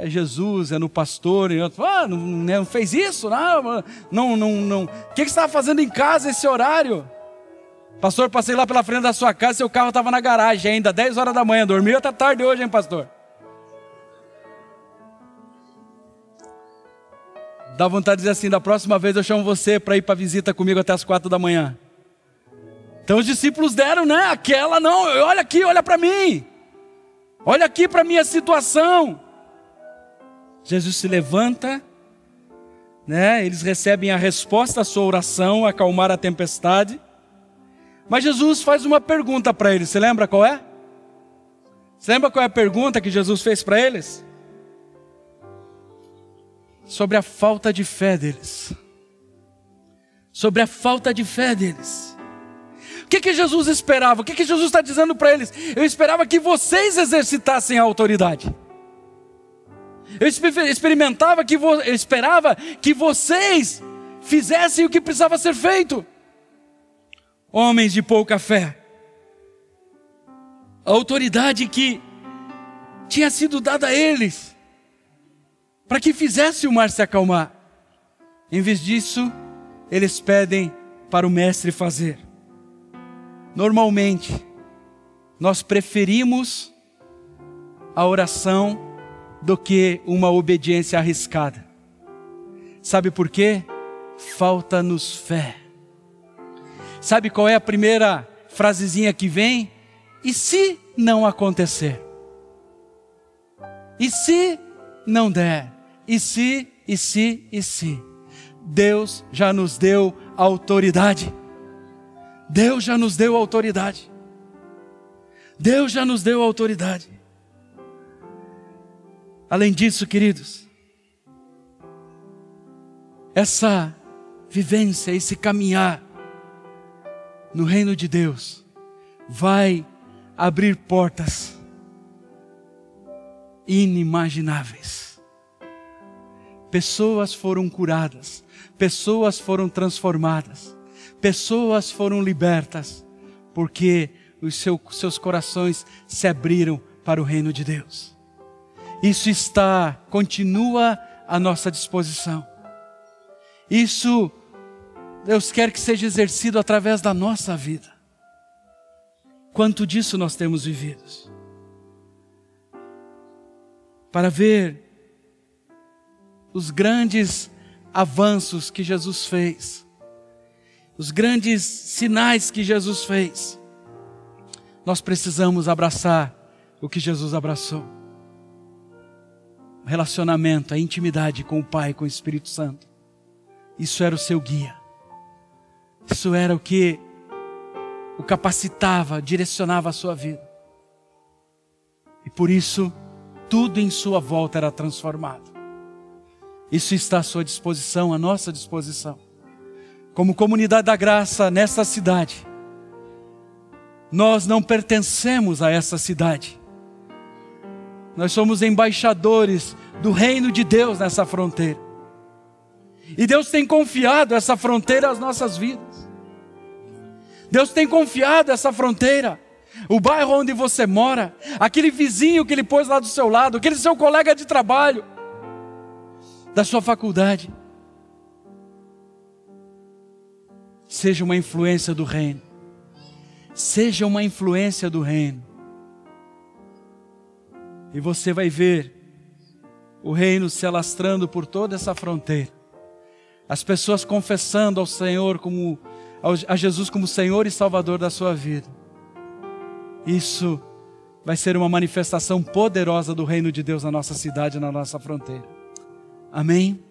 Jesus, no pastor, e outro, não fez isso, não. O que você estava fazendo em casa esse horário? Pastor, passei lá pela frente da sua casa, seu carro estava na garagem ainda, 10 horas da manhã, dormiu até tarde hoje, hein, pastor? Dá vontade de dizer assim: da próxima vez eu chamo você para ir para visita comigo até as 4 da manhã. Então os discípulos deram, né? Aquela não, olha aqui, olha para mim. Olha aqui para a minha situação. Jesus se levanta, né? Eles recebem a resposta à sua oração, acalmar a tempestade. Mas Jesus faz uma pergunta para eles, você lembra qual é? Você lembra qual é a pergunta que Jesus fez para eles? Sobre a falta de fé deles. Sobre a falta de fé deles. O que Jesus esperava? O que Jesus está dizendo para eles? Eu esperava que vocês exercitassem a autoridade. Eu esperava que vocês fizessem o que precisava ser feito. Homens de pouca fé. A autoridade que tinha sido dada a eles, para que fizesse o mar se acalmar. Em vez disso, eles pedem para o mestre fazer. Normalmente, nós preferimos a oração do que uma obediência arriscada. Sabe por quê? Falta-nos fé. Sabe qual é a primeira frasezinha que vem? E se não acontecer? E se não der? E se e se. Deus já nos deu autoridade. Deus já nos deu autoridade. Deus já nos deu autoridade. Além disso, queridos, essa vivência, esse caminhar no reino de Deus vai abrir portas inimagináveis. Pessoas foram curadas, pessoas foram transformadas, pessoas foram libertas, porque os seus corações se abriram para o reino de Deus. Isso continua à nossa disposição. Isso Deus quer que seja exercido através da nossa vida. Quanto disso nós temos vivido? Para ver os grandes avanços que Jesus fez, os grandes sinais que Jesus fez, nós precisamos abraçar o que Jesus abraçou. O relacionamento, a intimidade com o Pai, com o Espírito Santo. Isso era o seu guia. Isso era o que o capacitava, direcionava a sua vida. E por isso, tudo em sua volta era transformado. Isso está à sua disposição, à nossa disposição. Como comunidade da graça nessa cidade, nós não pertencemos a essa cidade. Nós somos embaixadores do reino de Deus nessa fronteira. E Deus tem confiado essa fronteira às nossas vidas. Deus tem confiado essa fronteira, o bairro onde você mora, aquele vizinho que Ele pôs lá do seu lado, aquele seu colega de trabalho, da sua faculdade. Seja uma influência do reino. Seja uma influência do reino. E você vai ver o reino se alastrando por toda essa fronteira. As pessoas confessando ao Senhor a Jesus como Senhor e Salvador da sua vida. Isso vai ser uma manifestação poderosa do reino de Deus na nossa cidade, na nossa fronteira. Amém?